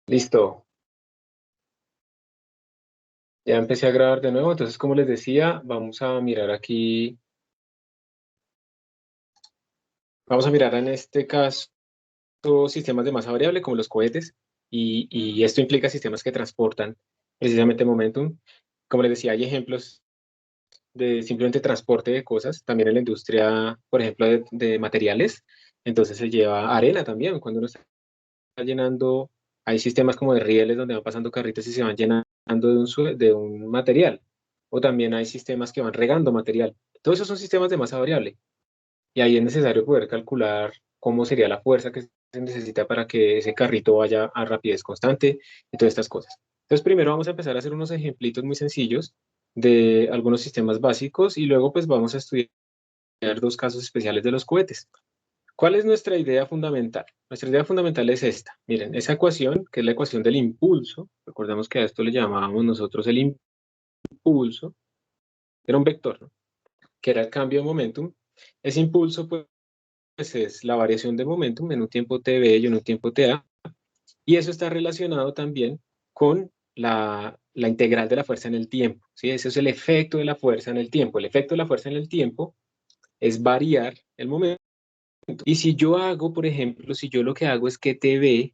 Listo, ya empecé a grabar de nuevo, entonces como les decía, vamos a mirar en este caso sistemas de masa variable como los cohetes y esto implica sistemas que transportan precisamente momentum. Como les decía, hay ejemplos de simplemente transporte de cosas, también en la industria, por ejemplo, de materiales, entonces se lleva arena también, cuando uno está llenando, hay sistemas como de rieles donde van pasando carritos y se van llenando de un material, o también hay sistemas que van regando material. Todos esos son sistemas de masa variable, y ahí es necesario poder calcular cómo sería la fuerza que se necesita para que ese carrito vaya a rapidez constante y todas estas cosas. Entonces, primero vamos a empezar a hacer unos ejemplitos muy sencillos de algunos sistemas básicos y luego pues vamos a estudiar dos casos especiales de los cohetes. ¿Cuál es nuestra idea fundamental? Nuestra idea fundamental es esta. Miren, esa ecuación, que es la ecuación del impulso, recordemos que a esto le llamábamos nosotros el impulso, era un vector, ¿no? Que era el cambio de momentum. Ese impulso, pues, es la variación de momentum en un tiempo tb y en un tiempo ta, y eso está relacionado también con la integral de la fuerza en el tiempo, ¿sí? Ese es el efecto de la fuerza en el tiempo. El efecto de la fuerza en el tiempo es variar el momento. Y si yo hago, por ejemplo, si yo lo que hago es que tb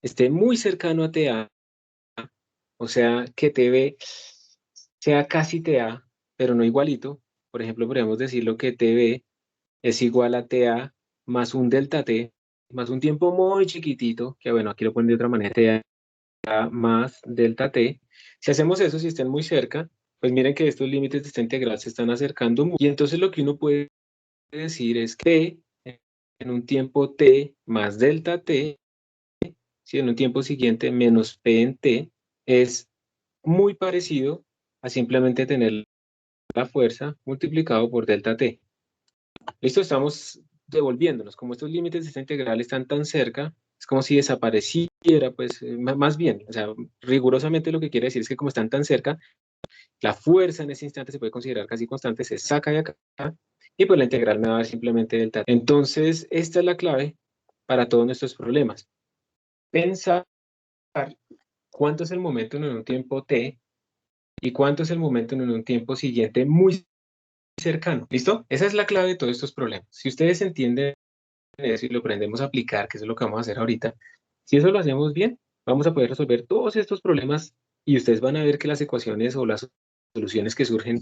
esté muy cercano a TA, o sea, que TB sea casi TA, pero no igualito. Por ejemplo, podríamos decirlo que TB es igual a TA más un delta T, más un tiempo muy chiquitito, que bueno, aquí lo ponen de otra manera, TA más delta T. Si hacemos eso, si estén muy cerca, pues miren que estos límites de esta integral se están acercando mucho. Y entonces lo que uno puede decir es que en un tiempo T más delta T, si en un tiempo siguiente menos P en T, es muy parecido a simplemente tener la fuerza multiplicado por delta T. Listo, estamos devolviéndonos. Como estos límites de esta integral están tan cerca, es como si desapareciera, pues más bien, o sea, rigurosamente lo que quiere decir es que como están tan cerca, la fuerza en ese instante se puede considerar casi constante, se saca de acá y pues la integral me va a dar simplemente delta T. Entonces, esta es la clave para todos nuestros problemas. Pensar cuánto es el momento en un tiempo t y cuánto es el momento en un tiempo siguiente muy cercano. ¿Listo? Esa es la clave de todos estos problemas. Si ustedes entienden eso y lo aprendemos a aplicar, que eso es lo que vamos a hacer ahorita, si eso lo hacemos bien, vamos a poder resolver todos estos problemas y ustedes van a ver que las ecuaciones o las soluciones que surgen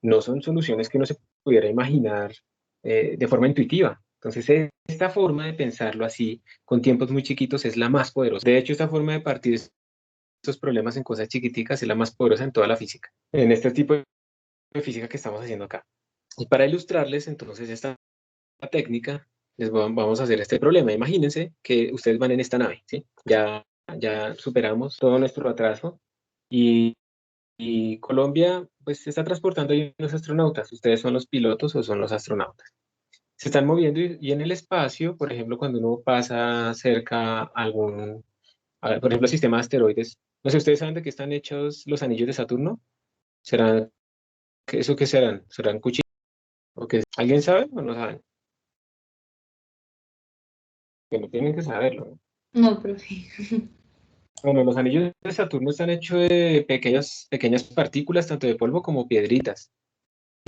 no son soluciones que uno se pudiera imaginar de forma intuitiva. Entonces, esta forma de pensarlo así, con tiempos muy chiquitos, es la más poderosa. De hecho, esta forma de partir estos problemas en cosas chiquiticas es la más poderosa en toda la física, en este tipo de física que estamos haciendo acá. Y para ilustrarles entonces esta técnica, vamos a hacer este problema. Imagínense que ustedes van en esta nave, ¿sí? Ya superamos todo nuestro atraso y Colombia pues se está transportando ahí unos astronautas. ¿Ustedes son los pilotos o son los astronautas? Se están moviendo y en el espacio, por ejemplo, cuando uno pasa cerca a por ejemplo, el sistema de asteroides, no sé, ¿ustedes saben de qué están hechos los anillos de Saturno? ¿Serán, eso qué serán? ¿Serán cuchillos? ¿O qué? ¿Alguien sabe o no saben? Que no tienen que saberlo, ¿no? No, profe. Bueno, los anillos de Saturno están hechos de pequeñas partículas, tanto de polvo como piedritas.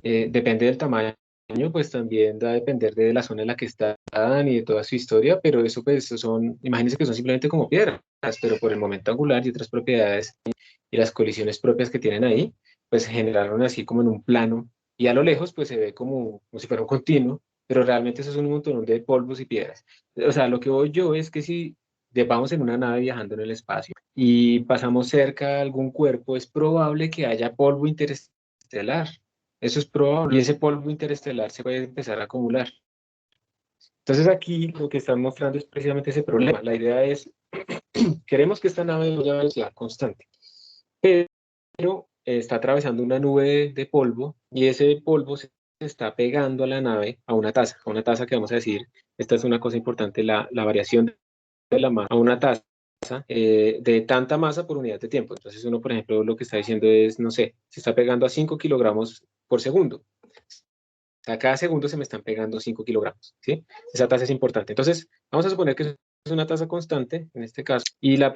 Depende del tamaño, pues también va a depender de la zona en la que están y de toda su historia, pero eso pues imagínense que son simplemente como piedras, pero por el momento angular y otras propiedades y las colisiones propias que tienen ahí, pues generaron así como en un plano y a lo lejos pues se ve como si fuera un continuo, pero realmente eso es un montón de polvos y piedras. O sea, lo que voy yo es que si vamos en una nave viajando en el espacio y pasamos cerca de algún cuerpo, es probable que haya polvo interestelar. Eso es probable. Y ese polvo interestelar se puede empezar a acumular. Entonces aquí lo que están mostrando es precisamente ese problema. La idea es, queremos que esta nave vaya a velocidad constante, pero está atravesando una nube de polvo y ese polvo se está pegando a la nave a una taza que vamos a decir, esta es una cosa importante, la variación de la masa a una taza de tanta masa por unidad de tiempo. Entonces uno, por ejemplo, lo que está diciendo es, no sé, se está pegando a 5 kilogramos por segundo. O sea, cada segundo se me están pegando 5 kilogramos, ¿sí? Esa tasa es importante. Entonces, vamos a suponer que es una tasa constante, en este caso, y la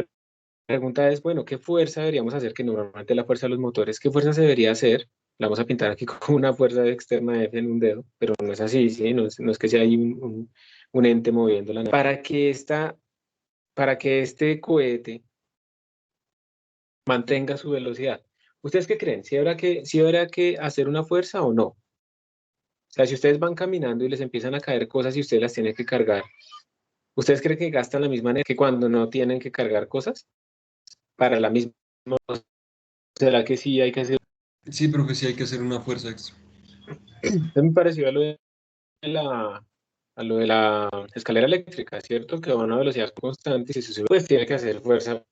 pregunta es, bueno, ¿qué fuerza deberíamos hacer? Que normalmente la fuerza de los motores, ¿qué fuerza se debería hacer? La vamos a pintar aquí como una fuerza externa F en un dedo, pero no es así, ¿sí? No es que sea ahí un ente moviendo la nave. Para que este cohete mantenga su velocidad. ¿Ustedes qué creen? Si habrá que hacer una fuerza o no? O sea, si ustedes van caminando y les empiezan a caer cosas y ustedes las tienen que cargar, ¿ustedes creen que gastan la misma energía que cuando no tienen que cargar cosas? Para la misma, ¿será que sí hay que hacer? Sí, profe, sí hay que hacer una fuerza extra. Es muy parecido a lo de la escalera eléctrica, ¿cierto? Que va a una velocidad constante y si se sube, pues tiene que hacer fuerza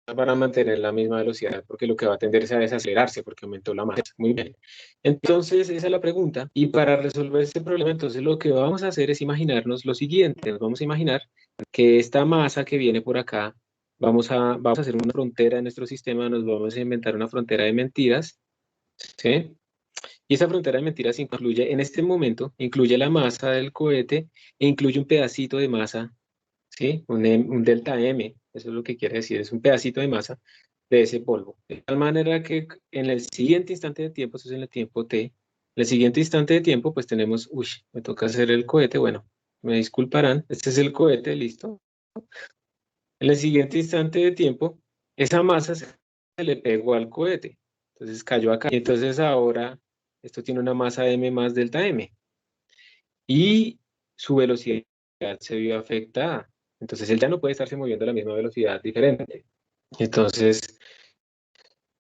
para mantener la misma velocidad, porque lo que va a tender es a desacelerarse, porque aumentó la masa. Muy bien. Entonces, esa es la pregunta. Y para resolver este problema, entonces lo que vamos a hacer es imaginarnos lo siguiente. Nos vamos a imaginar que esta masa que viene por acá, vamos a hacer una frontera en nuestro sistema, nos vamos a inventar una frontera de mentiras, ¿sí? Y esa frontera de mentiras incluye, en este momento, incluye la masa del cohete e incluye un pedacito de masa, ¿sí? Un delta M, eso es lo que quiere decir, es un pedacito de masa de ese polvo. De tal manera que en el siguiente instante de tiempo, eso es en el tiempo T, en el siguiente instante de tiempo, pues tenemos, uy, me toca hacer el cohete, bueno, me disculparán, este es el cohete, listo. En el siguiente instante de tiempo, esa masa se le pegó al cohete, entonces cayó acá. Y entonces ahora esto tiene una masa m más delta m y su velocidad se vio afectada. Entonces él ya no puede estarse moviendo a la misma velocidad diferente. Entonces,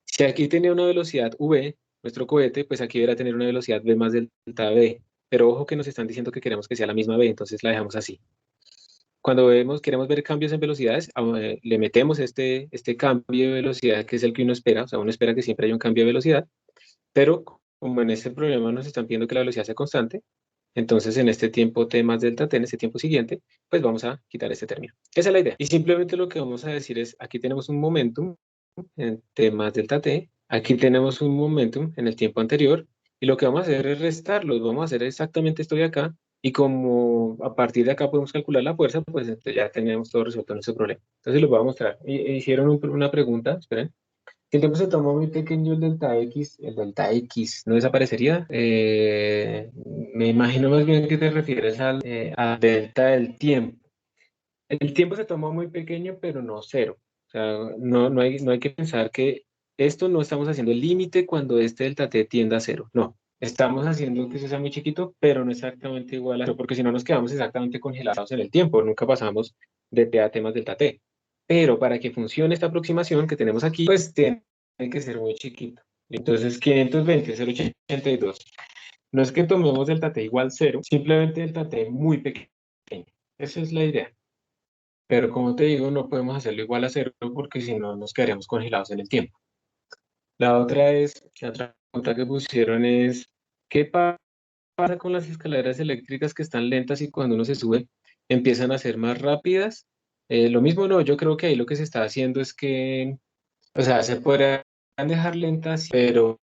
si aquí tenía una velocidad v, nuestro cohete, pues aquí deberá tener una velocidad v más delta v. Pero ojo que nos están diciendo que queremos que sea la misma v, entonces la dejamos así. Cuando queremos ver cambios en velocidades, le metemos este cambio de velocidad que es el que uno espera, o sea, uno espera que siempre haya un cambio de velocidad, pero como en este problema nos están pidiendo que la velocidad sea constante, entonces en este tiempo t más delta t, en este tiempo siguiente, pues vamos a quitar este término. Esa es la idea. Y simplemente lo que vamos a decir es, aquí tenemos un momentum en t más delta t, aquí tenemos un momentum en el tiempo anterior, y lo que vamos a hacer es restarlos, vamos a hacer exactamente esto de acá, y como a partir de acá podemos calcular la fuerza, pues entonces ya tenemos todo resuelto nuestro problema. Entonces les voy a mostrar. Hicieron una pregunta, esperen. Si el tiempo se toma muy pequeño, el delta X no desaparecería. Me imagino más bien que te refieres al delta del tiempo. El tiempo se toma muy pequeño, pero no cero. O sea, no hay que pensar que esto no estamos haciendo el límite cuando este delta t tiende a cero. No, estamos haciendo que eso sea muy chiquito, pero no exactamente igual a cero, porque si no nos quedamos exactamente congelados en el tiempo, nunca pasamos de t a t más delta t. Pero para que funcione esta aproximación que tenemos aquí, pues tiene que ser muy chiquito. Entonces, 520, 0,82. No es que tomemos delta t igual cero, simplemente delta t muy pequeño. Esa es la idea. Pero como te digo, no podemos hacerlo igual a cero porque si no nos quedaríamos congelados en el tiempo. La otra pregunta que pusieron es, ¿qué pasa con las escaleras eléctricas que están lentas y cuando uno se sube empiezan a ser más rápidas? Lo mismo no, yo creo que ahí lo que se está haciendo es que, o sea, se podrían dejar lentas, pero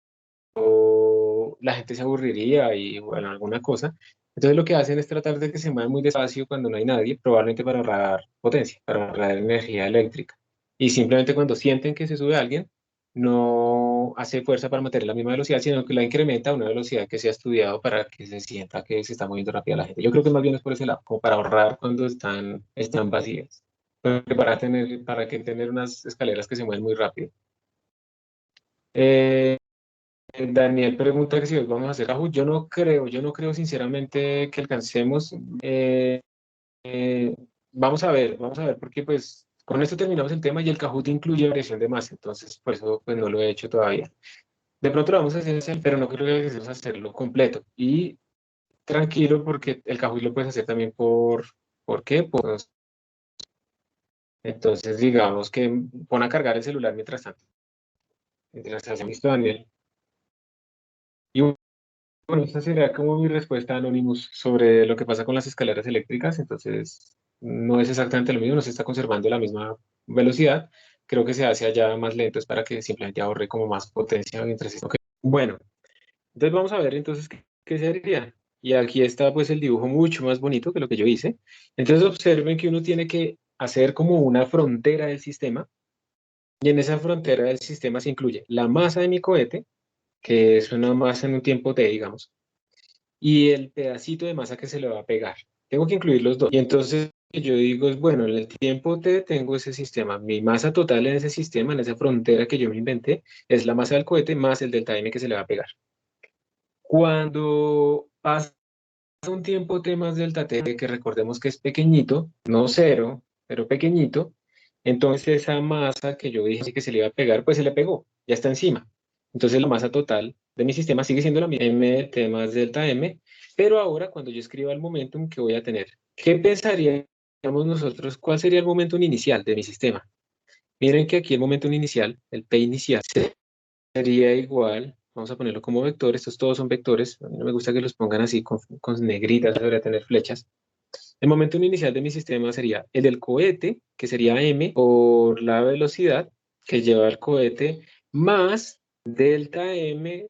la gente se aburriría y bueno, alguna cosa. Entonces lo que hacen es tratar de que se muevan muy despacio cuando no hay nadie, probablemente para ahorrar potencia, para ahorrar energía eléctrica. Y simplemente cuando sienten que se sube alguien, no hace fuerza para mantener la misma velocidad, sino que la incrementa a una velocidad que se ha estudiado para que se sienta que se está moviendo rápida la gente. Yo creo que más bien es por ese lado, como para ahorrar cuando están vacías. Porque para tener unas escaleras que se mueven muy rápido. Eh, Daniel pregunta que si hoy vamos a hacer Kahoot. Yo no creo sinceramente que alcancemos. Eh, eh, vamos a ver, porque pues con esto terminamos el tema y el Kahoot incluye variación de masa, entonces por eso pues no lo he hecho todavía. De pronto lo vamos a hacer, pero no creo que alcancemos a hacerlo completo. Y tranquilo porque el Kahoot lo puedes hacer también ¿por qué? Entonces digamos que pon a cargar el celular mientras tanto. Mientras hacemos esto, Daniel. Y bueno, esta sería como mi respuesta a Anonymous sobre lo que pasa con las escaleras eléctricas. Entonces, no es exactamente lo mismo, no se está conservando la misma velocidad. Creo que se hace allá más lento, es para que simplemente ahorre como más potencia mientras está. Ok. Bueno, entonces vamos a ver entonces qué sería. Y aquí está pues el dibujo mucho más bonito que lo que yo hice. Entonces observen que uno tiene que hacer como una frontera del sistema Y en esa frontera del sistema se incluye la masa de mi cohete, que es una masa en un tiempo t, digamos, y el pedacito de masa que se le va a pegar. Tengo que incluir los dos. Y entonces yo digo, es bueno, en el tiempo t tengo ese sistema. Mi masa total en ese sistema, en esa frontera que yo me inventé, es la masa del cohete más el delta m que se le va a pegar. Cuando pasa un tiempo t más delta t, que recordemos que es pequeñito, no cero, pero pequeñito, entonces esa masa que yo dije que se le iba a pegar, pues se le pegó, ya está encima. Entonces la masa total de mi sistema sigue siendo la misma, m de t más delta m, pero ahora cuando yo escriba el momentum que voy a tener, ¿qué pensaríamos nosotros? ¿Cuál sería el momentum inicial de mi sistema? Miren que aquí el momentum inicial, el p inicial, sería igual, vamos a ponerlo como vector, estos todos son vectores, a mí no me gusta que los pongan así con negritas, debería tener flechas. El momento inicial de mi sistema sería el del cohete, que sería m por la velocidad que lleva el cohete, más delta m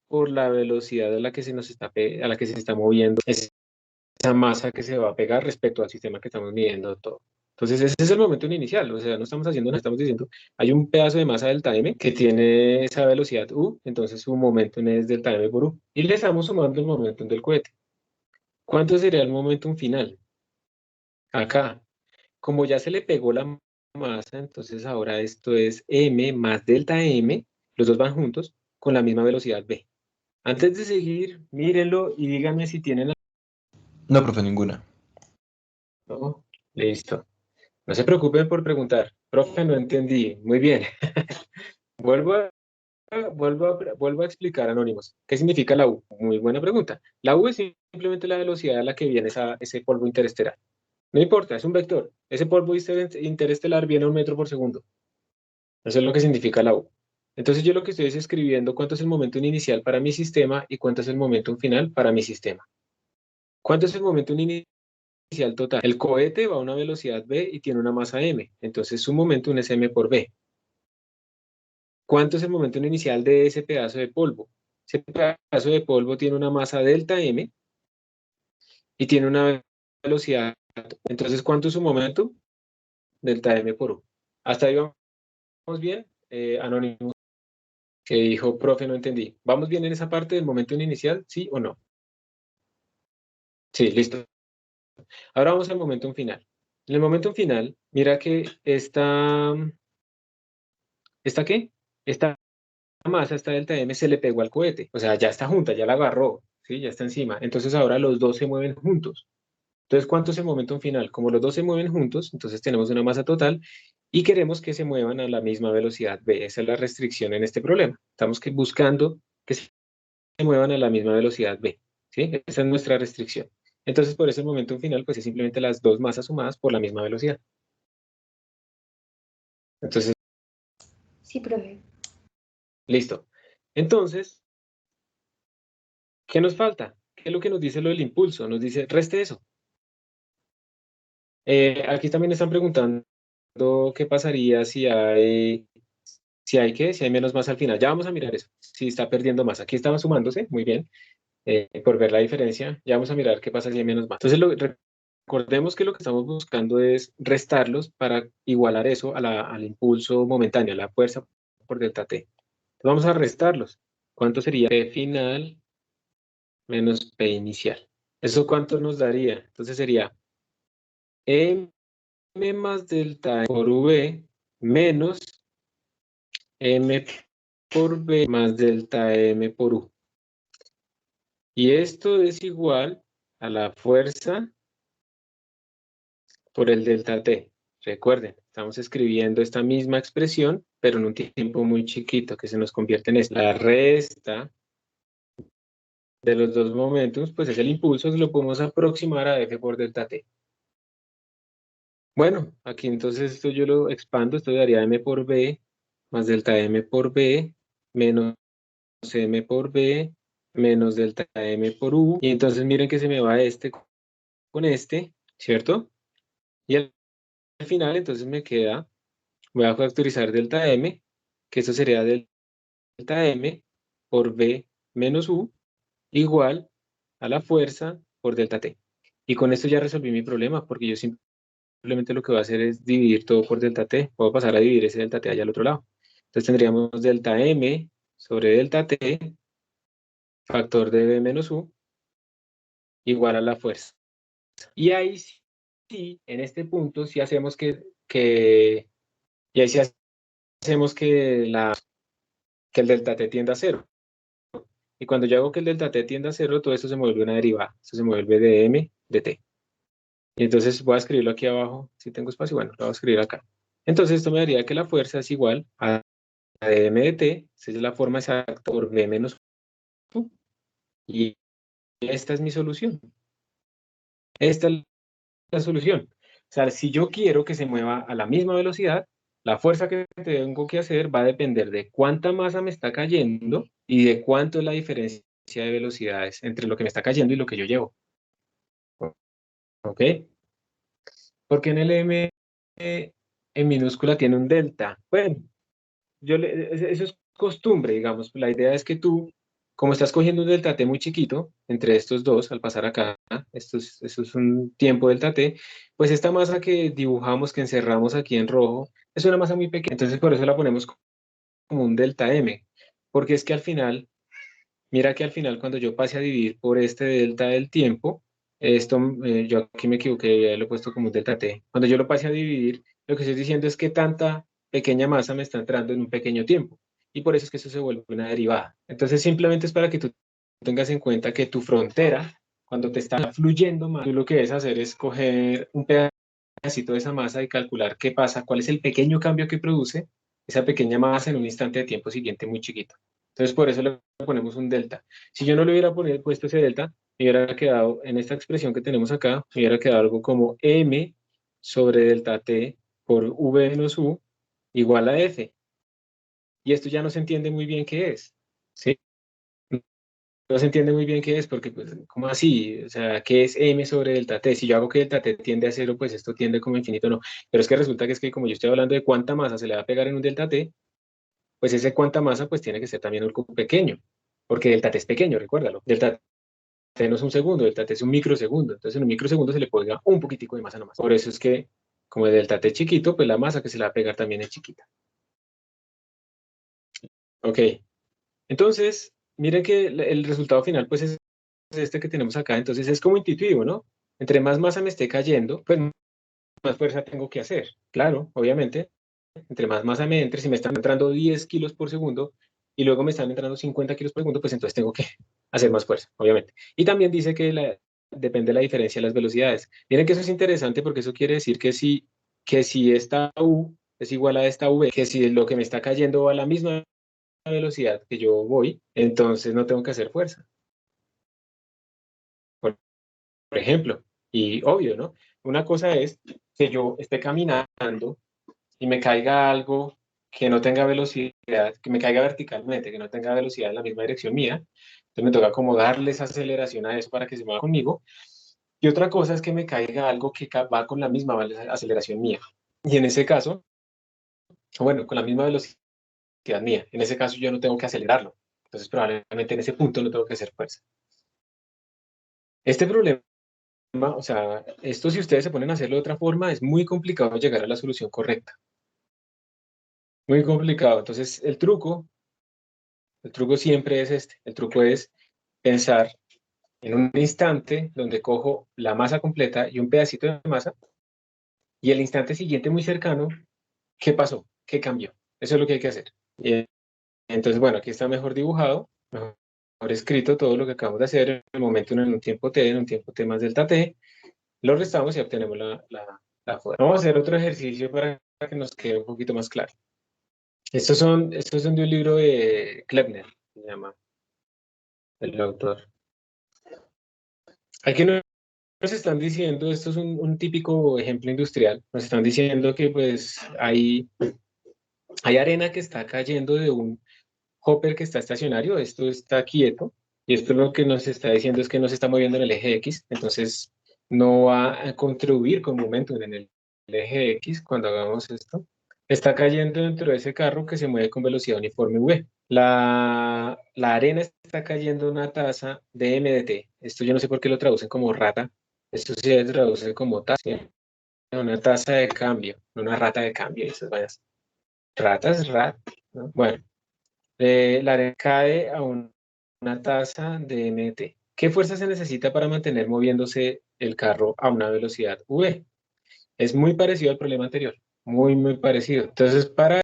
por la velocidad a la que se nos está, a la que se está moviendo esa masa que se va a pegar respecto al sistema que estamos midiendo todo. Entonces, ese es el momento inicial, o sea, no estamos haciendo nada, estamos diciendo, hay un pedazo de masa delta m que tiene esa velocidad u, entonces su momentum es delta m por u, y le estamos sumando el momentum del cohete. ¿Cuánto sería el momentum final? Acá, como ya se le pegó la masa, entonces ahora esto es m más delta m, los dos van juntos, con la misma velocidad v. Antes de seguir, mírenlo y díganme si tienen... No, profe, ninguna. No, listo. No se preocupen por preguntar. Profe, no entendí. Muy bien. Vuelvo a, vuelvo a explicar, Anónimos. ¿Qué significa la U? Muy buena pregunta. La U es simplemente la velocidad a la que viene ese polvo interestelar. No importa, es un vector. Ese polvo interestelar viene a 1 metro por segundo. Eso es lo que significa la U. Entonces yo lo que estoy es escribiendo cuánto es el momento inicial para mi sistema y cuánto es el momento final para mi sistema. ¿Cuánto es el momento inicial total? El cohete va a una velocidad v y tiene una masa m. Entonces su momento es m por v. ¿Cuánto es el momento inicial de ese pedazo de polvo? Ese pedazo de polvo tiene una masa delta m y tiene una velocidad. Entonces, ¿cuánto es su momento? Delta m por u. ¿Hasta ahí vamos bien? Anónimo, que dijo, profe, no entendí. ¿Vamos bien en esa parte del momento inicial? ¿Sí o no? Sí, listo. Ahora vamos al momento final. En el momento final, mira que ¿esta qué? Esta masa, esta delta M, se le pegó al cohete. O sea, ya está junta, ya la agarró, ¿sí? Ya está encima. Entonces ahora los dos se mueven juntos. Entonces, ¿cuánto es el momento final? Como los dos se mueven juntos, entonces tenemos una masa total y queremos que se muevan a la misma velocidad v. Esa es la restricción en este problema. Estamos buscando que se muevan a la misma velocidad v. ¿Sí? Esa es nuestra restricción. Entonces, por eso el momento final, pues es simplemente las dos masas sumadas por la misma velocidad. Entonces, Sí, profe. listo. Entonces, ¿qué nos falta? ¿Qué es lo que nos dice lo del impulso? Nos dice, reste eso. Aquí también están preguntando qué pasaría si hay menos masa al final. Ya vamos a mirar eso, si está perdiendo masa. Aquí estaba sumándose, muy bien, por ver la diferencia. Ya vamos a mirar qué pasa si hay menos masa. Entonces, recordemos que lo que estamos buscando es restarlos para igualar eso al impulso momentáneo, a la fuerza por delta T. Entonces, vamos a restarlos. ¿Cuánto sería P final menos P inicial? ¿Eso cuánto nos daría? Entonces sería M más delta por V menos M por V más delta M por U. Y esto es igual a la fuerza por el delta T. Recuerden, estamos escribiendo esta misma expresión, pero en un tiempo muy chiquito que se nos convierte en esto. La resta de los dos momentos, pues es el impulso que lo podemos aproximar a F por delta T. Bueno, aquí entonces esto yo lo expando, esto daría M por B más delta M por B menos M por B menos delta M por U. Y entonces miren que se me va este con este, ¿cierto? Y al final entonces me queda, voy a factorizar delta M, que eso sería delta M por B menos U igual a la fuerza por delta T. Y con esto ya resolví mi problema, porque yo simplemente simplemente lo que voy a hacer es dividir todo por delta t. Puedo pasar a dividir ese delta t allá al otro lado. Entonces tendríamos delta m sobre delta t, factor de v menos u, igual a la fuerza. Y ahí sí, en este punto, sí hacemos y ahí sí hacemos que el delta t tienda a cero. Y cuando yo hago que el delta t tienda a cero, todo esto se me vuelve una derivada. Esto se me vuelve dm de t. Y entonces voy a escribirlo aquí abajo. Si tengo espacio, bueno, lo voy a escribir acá. Entonces esto me daría que la fuerza es igual a dm de t. Esa es la forma exacta por v menos u. Y esta es mi solución. Esta es la solución. O sea, si yo quiero que se mueva a la misma velocidad, la fuerza que tengo que hacer va a depender de cuánta masa me está cayendo y de cuánto es la diferencia de velocidades entre lo que me está cayendo y lo que yo llevo. ¿Ok? Porque en el M en minúscula tiene un delta. Bueno, eso es costumbre, digamos. La idea es que tú, como estás cogiendo un delta t muy chiquito, entre estos dos, al pasar acá, esto es un tiempo delta t, pues esta masa que dibujamos, que encerramos aquí en rojo, es una masa muy pequeña. Entonces por eso la ponemos como un delta m, porque es que al final, mira que al final cuando yo pase a dividir por este delta del tiempo, esto, yo aquí me equivoqué, lo he puesto como un delta t. Cuando yo lo pase a dividir, lo que estoy diciendo es que tanta pequeña masa me está entrando en un pequeño tiempo. Y por eso es que eso se vuelve una derivada. Entonces simplemente es para que tú tengas en cuenta que tu frontera, cuando te está fluyendo más, tú lo que debes hacer es coger un pedacito de esa masa y calcular qué pasa, cuál es el pequeño cambio que produce esa pequeña masa en un instante de tiempo siguiente muy chiquito. Entonces, por eso le ponemos un delta. Si yo no le hubiera puesto ese delta, me hubiera quedado, en esta expresión que tenemos acá, me hubiera quedado algo como m sobre delta t por v menos u igual a f. Y esto ya no se entiende muy bien qué es, ¿sí? No se entiende muy bien qué es, porque, pues, ¿cómo así? O sea, ¿qué es m sobre delta t? Si yo hago que delta t tiende a cero, pues esto tiende como infinito, no. Pero es que resulta que es que como yo estoy hablando de cuánta masa se le va a pegar en un delta t, pues ese cuánta masa pues tiene que ser también algo pequeño, porque delta t es pequeño, recuérdalo. Delta t no es un segundo, delta t es un microsegundo. Entonces en un microsegundo se le pega un poquitico de masa nomás. Por eso es que como el delta t es chiquito, pues la masa que se le va a pegar también es chiquita. Ok, entonces miren que el resultado final pues es este que tenemos acá. Entonces es como intuitivo, ¿no? Entre más masa me esté cayendo, pues más fuerza tengo que hacer. Claro, obviamente, entre más masa me entre, si me están entrando 10 kilos por segundo y luego me están entrando 50 kilos por segundo, pues entonces tengo que hacer más fuerza, obviamente. Y también dice que depende de la diferencia de las velocidades. Miren que eso es interesante porque eso quiere decir que si esta U es igual a esta V, que si lo que me está cayendo va a la misma velocidad que yo voy, entonces no tengo que hacer fuerza. Por ejemplo, y obvio, ¿no? Una cosa es que yo esté caminando y me caiga algo que no tenga velocidad, que me caiga verticalmente, que no tenga velocidad en la misma dirección mía, entonces me toca como darle esa aceleración a eso para que se mueva conmigo. Y otra cosa es que me caiga algo que va con la misma aceleración mía. Y en ese caso, bueno, con la misma velocidad mía, en ese caso yo no tengo que acelerarlo. Entonces probablemente en ese punto no tengo que hacer fuerza. Este problema, o sea, esto si ustedes se ponen a hacerlo de otra forma, es muy complicado llegar a la solución correcta. Muy complicado. Entonces, el truco siempre es este. El truco es pensar en un instante donde cojo la masa completa y un pedacito de masa y el instante siguiente muy cercano, ¿qué pasó? ¿Qué cambió? Eso es lo que hay que hacer. Entonces, bueno, aquí está mejor dibujado, mejor escrito todo lo que acabamos de hacer en el momento en un tiempo t, en un tiempo t más delta t, lo restamos y obtenemos la fuerza. Vamos a hacer otro ejercicio para que nos quede un poquito más claro. Estos son de un libro de Klempner, se llama el autor. Aquí nos están diciendo, esto es un típico ejemplo industrial, nos están diciendo que pues hay arena que está cayendo de un hopper que está estacionario, esto está quieto, y esto lo que nos está diciendo es que no se está moviendo en el eje X, entonces no va a contribuir con momentum en el eje X cuando hagamos esto. Está cayendo dentro de ese carro que se mueve con velocidad uniforme V. La arena está cayendo a una tasa de m de t. Esto yo no sé por qué lo traducen como rata. Esto se traduce como tasa. ¿Sí? una tasa de cambio, no una rata de cambio, y esas vayas. Ratas, ¿no? Bueno, la arena cae a una tasa de mt. ¿Qué fuerza se necesita para mantener moviéndose el carro a una velocidad v? Es muy parecido al problema anterior, muy parecido. Entonces, para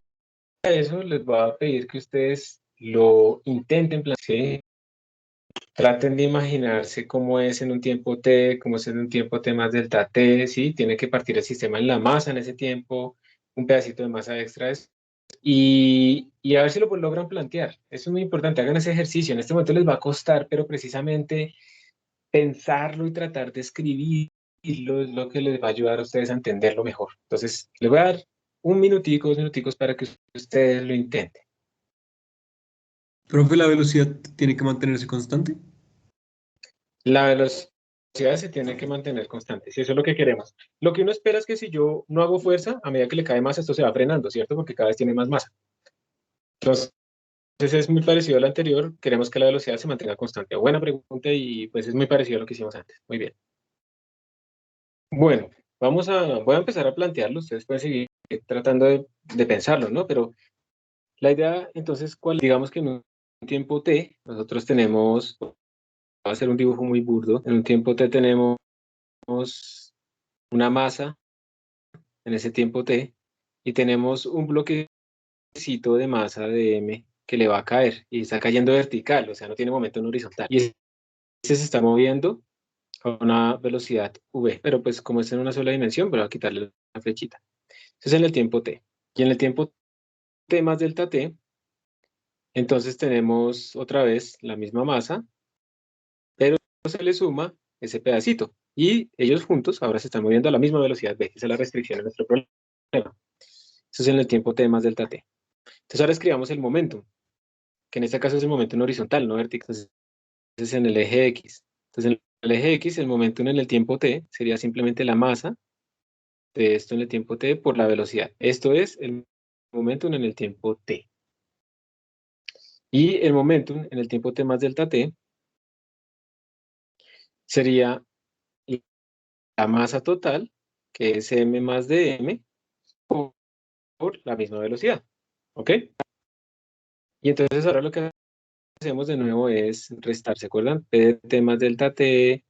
eso les voy a pedir que ustedes lo intenten plantear. ¿Sí? Traten de imaginarse cómo es en un tiempo t, cómo es en un tiempo t más delta t, ¿sí? Tiene que partir el sistema en la masa en ese tiempo, un pedacito de masa extra y a ver si lo logran plantear. Eso es muy importante, hagan ese ejercicio. En este momento les va a costar, pero precisamente pensarlo y tratar de escribirlo es lo que les va a ayudar a ustedes a entenderlo mejor. Entonces, les voy a dar un minutico, 2 minuticos para que ustedes lo intenten. Profe, ¿la velocidad tiene que mantenerse constante? La velocidad se tiene que mantener constante, si eso es lo que queremos. Lo que uno espera es que si yo no hago fuerza, a medida que le cae más, esto se va frenando, ¿cierto? Porque cada vez tiene más masa. Entonces, es muy parecido al anterior, queremos que la velocidad se mantenga constante. Buena pregunta y pues es muy parecido a lo que hicimos antes. Muy bien. Bueno, voy a empezar a plantearlo, ustedes pueden seguir tratando de pensarlo, ¿no? Pero la idea, entonces, digamos que en un tiempo t, nosotros tenemos, voy a hacer un dibujo muy burdo, en un tiempo t tenemos una masa en ese tiempo t y tenemos un bloquecito de masa de m que le va a caer y está cayendo vertical, o sea, no tiene momento en horizontal. Y ese se está moviendo a una velocidad v, pero pues como es en una sola dimensión, voy a quitarle la flechita. Eso es en el tiempo t. Y en el tiempo t más delta t, entonces tenemos otra vez la misma masa, pero se le suma ese pedacito. Y ellos juntos ahora se están moviendo a la misma velocidad v. Esa es la restricción de nuestro problema. Eso es en el tiempo t más delta t. Entonces ahora escribamos el momentum, que en este caso es el momento en horizontal, no vertical. Entonces es en el eje x. Entonces en el eje x, el momentum en el tiempo t sería simplemente la masa de esto en el tiempo t por la velocidad. Esto es el momentum en el tiempo t. Y el momentum en el tiempo t más delta t sería la masa total, que es m más dm, por la misma velocidad. ¿Ok? Y entonces ahora lo que hacemos de nuevo es restar, ¿se acuerdan? P de t más delta t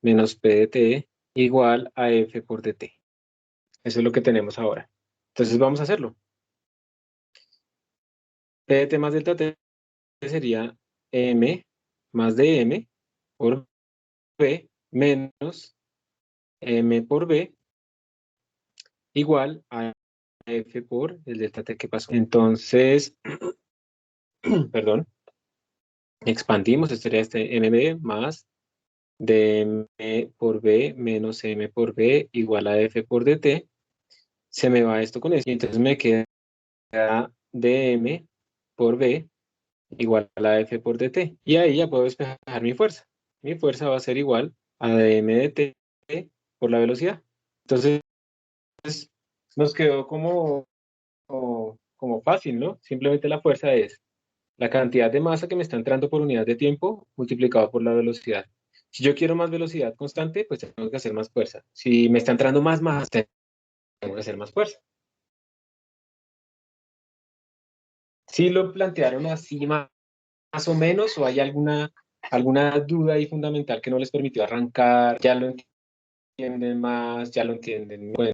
menos P de t igual a F por dt. Eso es lo que tenemos ahora. Entonces vamos a hacerlo. P de t más delta t sería m más dm por v menos m por v igual a F por el delta t que pasó. Entonces, perdón, expandimos, esto sería este mb más dm por v menos m por v igual a F por dt. Se me va esto con esto, y entonces me queda dm por v igual a la F por dt. Y ahí ya puedo despejar mi fuerza. Mi fuerza va a ser igual a dm de t por la velocidad. Entonces, nos quedó como fácil, ¿no? Simplemente la fuerza es la cantidad de masa que me está entrando por unidad de tiempo multiplicado por la velocidad. Si yo quiero más velocidad constante, pues tengo que hacer más fuerza. Si me está entrando más masa, tengo que hacer más fuerza. ¿Sí lo plantearon así más o menos o hay alguna duda ahí fundamental que no les permitió arrancar? ¿Ya lo entienden más? ¿Ya lo entienden? Bueno,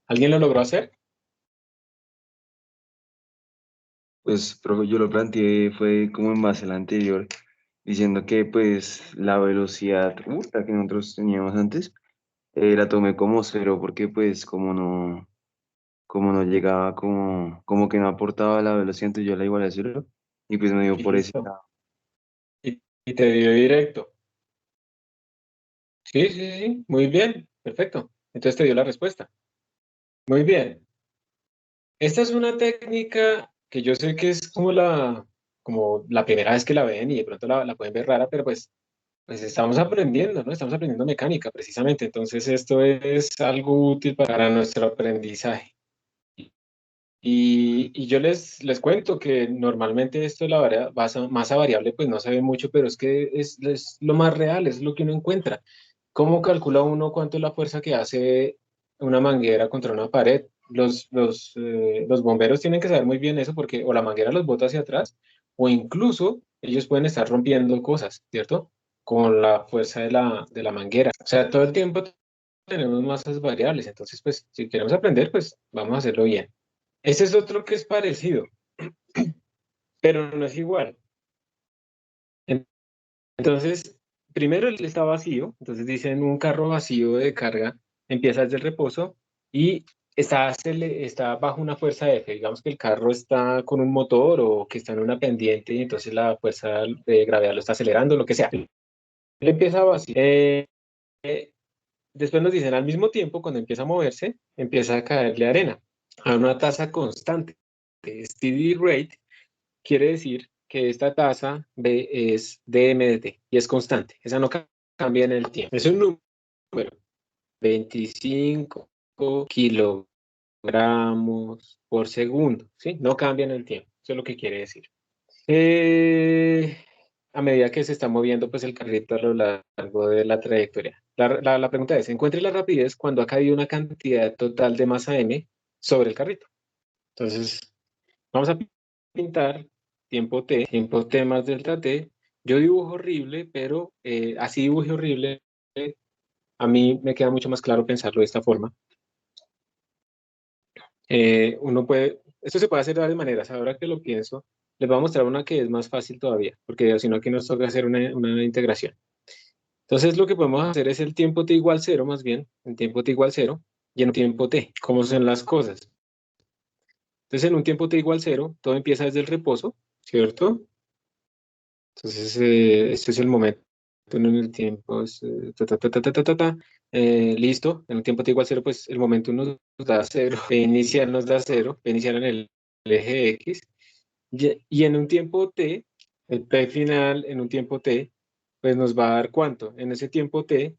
¿alguien lo logró hacer? Pues, profe, yo lo planteé, fue como en base a la anterior, diciendo que pues la velocidad, la que nosotros teníamos antes, la tomé como cero porque pues como no llegaba, como que no aportaba la velocidad, entonces yo la igualé a cero y pues me dio por ese Listo. lado. Y te dio directo. Sí, sí, sí, muy bien, perfecto. Entonces te dio la respuesta. Muy bien. Esta es una técnica que yo sé que es como la primera vez que la ven y de pronto la pueden ver rara, pero pues estamos aprendiendo, ¿no? Estamos aprendiendo mecánica precisamente. Entonces esto es algo útil para nuestro aprendizaje. Y yo les cuento que normalmente esto de la masa variable pues no se ve mucho, pero es que es lo más real, es lo que uno encuentra. ¿Cómo calcula uno cuánto es la fuerza que hace una manguera contra una pared? Los bomberos tienen que saber muy bien eso porque o la manguera los bota hacia atrás o incluso ellos pueden estar rompiendo cosas, ¿cierto? Con la fuerza de la manguera. O sea, todo el tiempo tenemos masas variables, entonces pues si queremos aprender pues vamos a hacerlo bien. Ese es otro que es parecido, pero no es igual. Entonces, primero él está vacío, entonces dicen un carro vacío de carga empieza desde el reposo y está bajo una fuerza F. Digamos que el carro está con un motor o que está en una pendiente y entonces la fuerza de gravedad lo está acelerando, lo que sea. Él empieza vacío. Después nos dicen al mismo tiempo, cuando empieza a moverse, empieza a caerle arena a una tasa constante. Steady rate quiere decir que esta tasa B es dm de t y es constante. Esa no cambia en el tiempo. Es un número, 25 kilogramos por segundo, ¿sí? No cambia en el tiempo. Eso es lo que quiere decir. A medida que se está moviendo pues el carrito a lo largo de la trayectoria. La pregunta es, encuentre la rapidez cuando ha caído una cantidad total de masa m sobre el carrito. Entonces, vamos a pintar tiempo t más delta t. Yo dibujo horrible, pero así dibuje horrible, a mí me queda mucho más claro pensarlo de esta forma. Esto se puede hacer de varias maneras. Ahora que lo pienso, les voy a mostrar una que es más fácil todavía, porque si no aquí nos toca hacer una integración. Entonces lo que podemos hacer es el tiempo t igual 0, más bien, el tiempo t igual 0, y en un tiempo t, ¿cómo son las cosas? Entonces en un tiempo t igual 0, todo empieza desde el reposo, ¿cierto? Entonces este es el momento en el tiempo, listo, en un tiempo t igual 0, pues el momento nos da 0, p inicial nos da 0, p inicial en el eje X, y en un tiempo t, el p final en un tiempo t, pues nos va a dar ¿cuánto? En ese tiempo t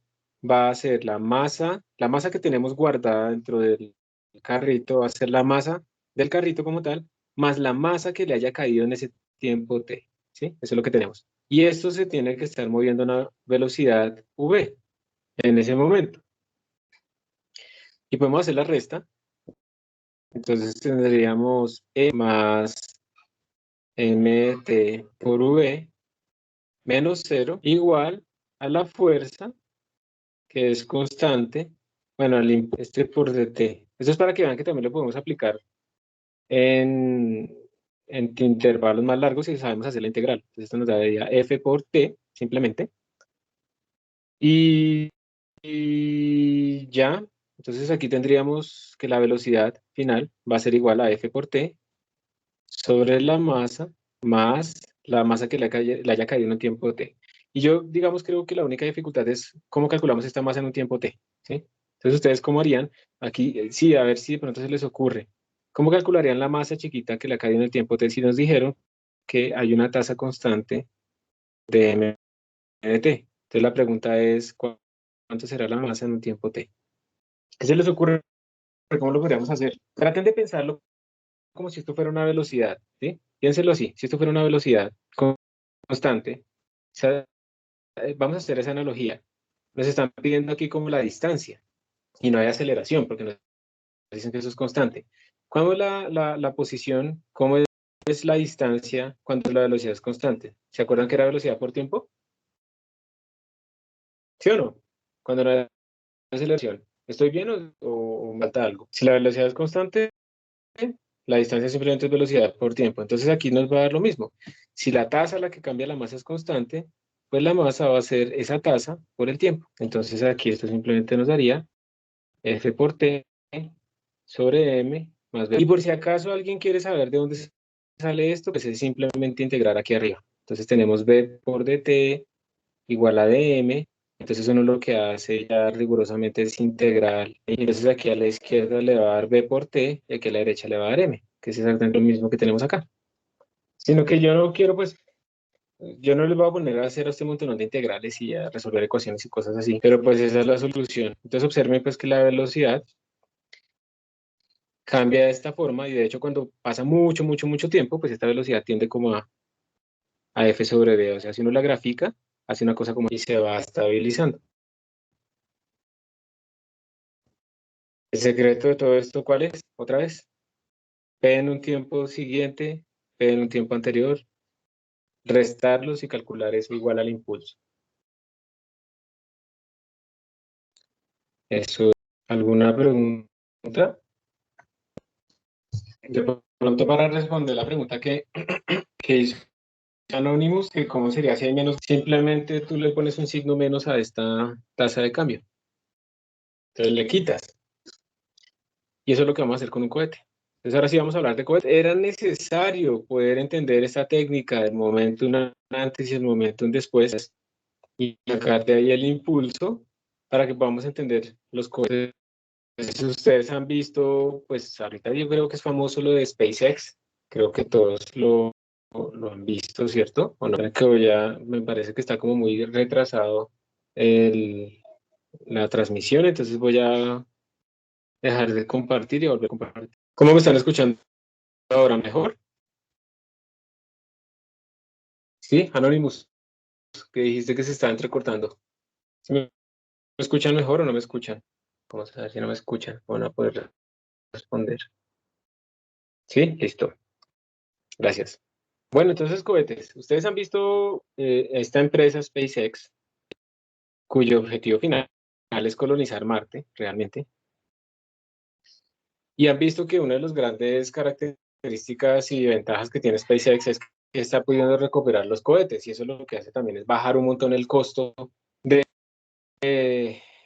va a ser la masa que tenemos guardada dentro del carrito, va a ser la masa del carrito como tal, más la masa que le haya caído en ese tiempo t, ¿sí? Eso es lo que tenemos. Y esto se tiene que estar moviendo a una velocidad v en ese momento. Y podemos hacer la resta. Entonces tendríamos e más mt por v menos 0 igual a la fuerza, que es constante, bueno, por dt. Eso es para que vean que también lo podemos aplicar en, en intervalos más largos si sabemos hacer la integral. Entonces esto nos daría f por t, simplemente. Y ya, entonces aquí tendríamos que la velocidad final va a ser igual a f por t sobre la masa más la masa que le haya caído en un tiempo t. Y yo, digamos, creo que la única dificultad es cómo calculamos esta masa en un tiempo t, ¿sí? Entonces, ¿ustedes cómo harían? Aquí, sí, a ver si de pronto se les ocurre. ¿Cómo calcularían la masa chiquita que le ha caído en el tiempo t si nos dijeron que hay una tasa constante de m de t? Entonces, la pregunta es, ¿cuánto será la masa en un tiempo t? ¿Qué se les ocurre? ¿Cómo lo podríamos hacer? Traten de pensarlo como si esto fuera una velocidad, ¿sí? Piénselo así, si esto fuera una velocidad constante, o sea, vamos a hacer esa analogía. Nos están pidiendo aquí como la distancia y no hay aceleración porque nos dicen que eso es constante. ¿Cómo es la posición? ¿Cómo es la distancia cuando la velocidad es constante? ¿Se acuerdan que era velocidad por tiempo? ¿Sí o no? Cuando no hay aceleración. ¿Estoy bien o falta algo? Si la velocidad es constante, la distancia simplemente es velocidad por tiempo. Entonces aquí nos va a dar lo mismo. Si la tasa a la que cambia la masa es constante, pues la masa va a ser esa tasa por el tiempo. Entonces aquí esto simplemente nos daría F por T sobre M más B. Y por si acaso alguien quiere saber de dónde sale esto, pues es simplemente integrar aquí arriba. Entonces tenemos B por dt igual a dm. Entonces uno lo que hace ya rigurosamente es integrar. Y entonces aquí a la izquierda le va a dar b por t y aquí a la derecha le va a dar m, que es exactamente lo mismo que tenemos acá. Sino que yo no quiero, pues, yo no les voy a poner a hacer este montón de integrales y a resolver ecuaciones y cosas así, pero pues esa es la solución. Entonces observen pues que la velocidad cambia de esta forma y de hecho cuando pasa mucho tiempo, pues esta velocidad tiende como a F sobre V. O sea, si uno la grafica, hace una cosa como y se va estabilizando. El secreto de todo esto, ¿cuál es? Otra vez, P en un tiempo siguiente, P en un tiempo anterior, restarlos y calcular eso igual al impulso. Eso. ¿Alguna pregunta? De pronto para responder la pregunta que hizo Anonymous, que cómo sería si hay menos, simplemente tú le pones un signo menos a esta tasa de cambio. Entonces le quitas. Y eso es lo que vamos a hacer con un cohete. Entonces ahora sí vamos a hablar de cohetes. Era necesario poder entender esta técnica del momentum antes y el momentum después y sacar de ahí el impulso para que podamos entender los cohetes. Entonces, ustedes han visto, pues ahorita yo creo que es famoso lo de SpaceX. Creo que todos lo han visto, ¿cierto? O no, que ya me parece que está como muy retrasado la transmisión, entonces voy a dejar de compartir y volver a compartir. ¿Cómo me están escuchando ahora? ¿Mejor? Sí, Anonymous, que dijiste que se está entrecortando. ¿Sí ¿Me escuchan mejor o no me escuchan? Vamos a ver si no me escuchan. Van a poder responder. Sí, listo. Gracias. Bueno, entonces cohetes. Ustedes han visto esta empresa SpaceX, cuyo objetivo final es colonizar Marte, realmente. Y han visto que una de las grandes características y ventajas que tiene SpaceX es que está pudiendo recuperar los cohetes. Y eso lo que hace también es bajar un montón el costo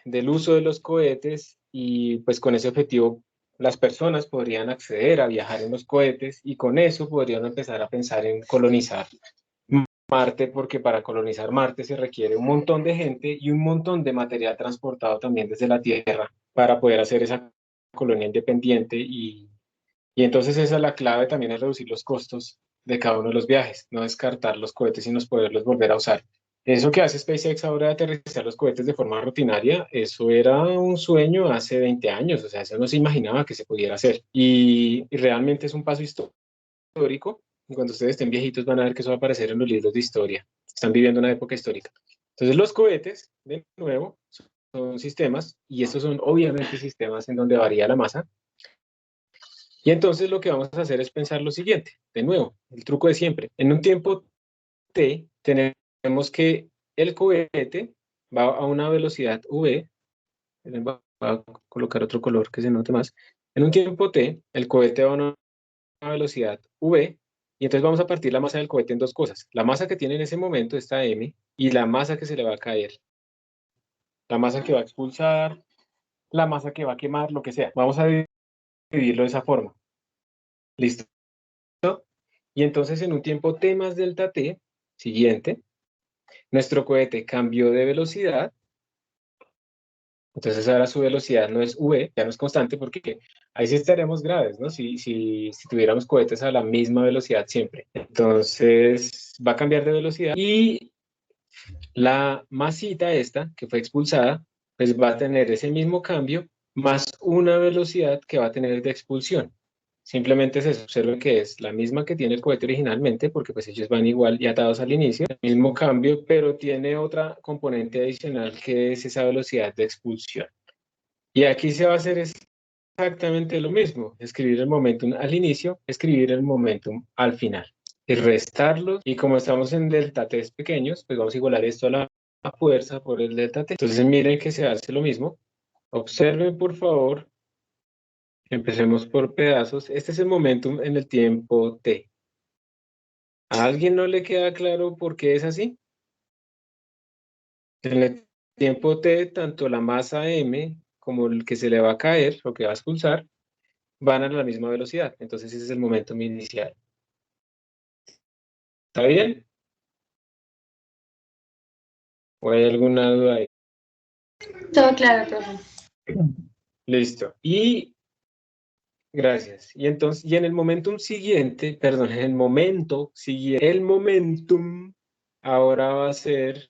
del uso de los cohetes. Y pues con ese objetivo las personas podrían acceder a viajar en los cohetes y con eso podrían empezar a pensar en colonizar Marte, porque para colonizar Marte se requiere un montón de gente y un montón de material transportado también desde la Tierra para poder hacer esa colonia independiente y entonces esa es la clave también, es reducir los costos de cada uno de los viajes, no descartar los cohetes y no poderlos volver a usar. Eso que hace SpaceX ahora de aterrizar los cohetes de forma rutinaria, eso era un sueño hace 20 años, o sea, eso no se imaginaba que se pudiera hacer y realmente es un paso histórico. Y cuando ustedes estén viejitos van a ver que eso va a aparecer en los libros de historia. Están viviendo una época histórica. Entonces los cohetes, de nuevo, son sistemas y estos son obviamente sistemas en donde varía la masa. Y entonces lo que vamos a hacer es pensar lo siguiente. De nuevo, el truco de siempre. En un tiempo t tenemos que el cohete va a una velocidad v. Voy a colocar otro color que se note más. En un tiempo t, el cohete va a una velocidad v, y entonces vamos a partir la masa del cohete en dos cosas. La masa que tiene en ese momento, esta m, y la masa que se le va a caer. La masa que va a expulsar, la masa que va a quemar, lo que sea. Vamos a dividirlo de esa forma. ¿Listo? Y entonces en un tiempo t más delta t, siguiente, nuestro cohete cambió de velocidad. Entonces ahora su velocidad no es v, ya no es constante, porque ahí sí estaríamos graves, ¿no? Si tuviéramos cohetes a la misma velocidad siempre. Entonces va a cambiar de velocidad y la masita esta, que fue expulsada, pues va a tener ese mismo cambio más una velocidad que va a tener de expulsión. Simplemente se observa que es la misma que tiene el cohete originalmente, porque pues ellos van igual y atados al inicio, el mismo cambio, pero tiene otra componente adicional que es esa velocidad de expulsión. Y aquí se va a hacer exactamente lo mismo, escribir el momentum al inicio, escribir el momentum al final. Y restarlos, y como estamos en delta t pequeños, pues vamos a igualar esto a la fuerza por el delta t. Entonces miren que se hace lo mismo. Observen por favor. Empecemos por pedazos. Este es el momentum en el tiempo t. ¿A alguien no le queda claro por qué es así? En el tiempo t, tanto la masa m como el que se le va a caer, lo que va a expulsar, van a la misma velocidad. Entonces ese es el momentum inicial. ¿Está bien? ¿O hay alguna duda ahí? Todo claro, profe. Listo. Y gracias. Y entonces, y en el momentum siguiente, perdón, en el momento siguiente, el momentum ahora va a ser,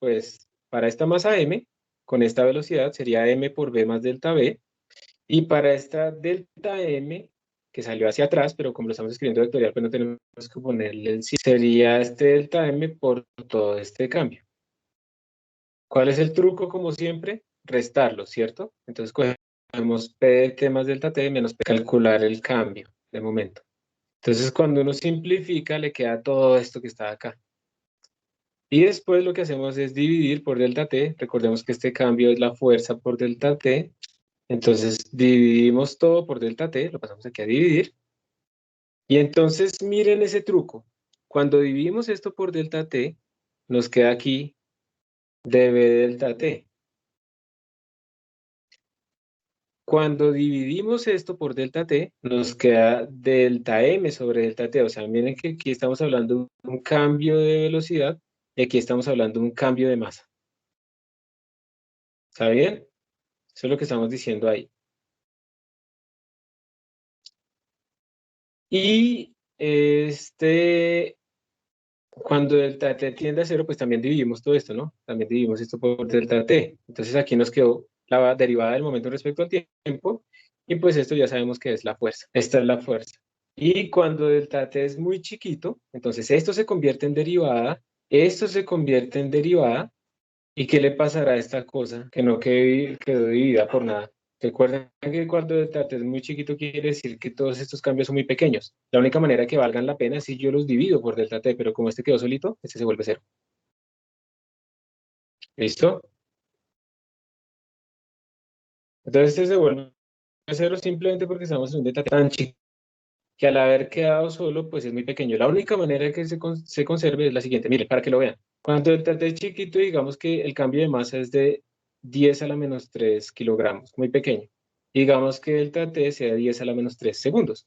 pues, para esta masa m, con esta velocidad sería m por v más delta v, Y para esta delta M, que salió hacia atrás, pero como lo estamos escribiendo vectorial, pues no tenemos que ponerle el sí. Sería este delta M por todo este cambio. ¿Cuál es el truco, como siempre? Restarlo, ¿cierto? Entonces cogemos P de T más delta T menos P, calcular el cambio de momento. Entonces cuando uno simplifica, le queda todo esto que está acá. Y después lo que hacemos es dividir por delta T. Recordemos que este cambio es la fuerza por delta T. Entonces dividimos todo por delta T, lo pasamos aquí a dividir. Y entonces miren ese truco. Cuando dividimos esto por delta T, nos queda aquí dB delta T. Cuando dividimos esto por delta T, nos queda delta M sobre delta T. O sea, miren que aquí estamos hablando de un cambio de velocidad y aquí estamos hablando de un cambio de masa. ¿Está bien? Eso es lo que estamos diciendo ahí. Y cuando delta T tiende a cero, pues también dividimos todo esto, ¿no? También dividimos esto por delta T. Entonces aquí nos quedó la derivada del momento respecto al tiempo, y pues esto ya sabemos que es la fuerza. Esta es la fuerza. Y cuando delta T es muy chiquito, entonces esto se convierte en derivada, esto se convierte en derivada, ¿y qué le pasará a esta cosa que no quedó dividida por nada? Recuerden que cuando delta T es muy chiquito quiere decir que todos estos cambios son muy pequeños. La única manera que valgan la pena es si yo los divido por delta T, pero como este quedó solito, este se vuelve cero. ¿Listo? Entonces este se vuelve cero simplemente porque estamos en un delta T tan chiquito que al haber quedado solo, pues es muy pequeño. La única manera que se conserve es la siguiente. Miren, para que lo vean. Cuando delta T es chiquito, digamos que el cambio de masa es de 10 a la menos 3 kilogramos, muy pequeño. Digamos que delta T sea 10 a la menos 3 segundos.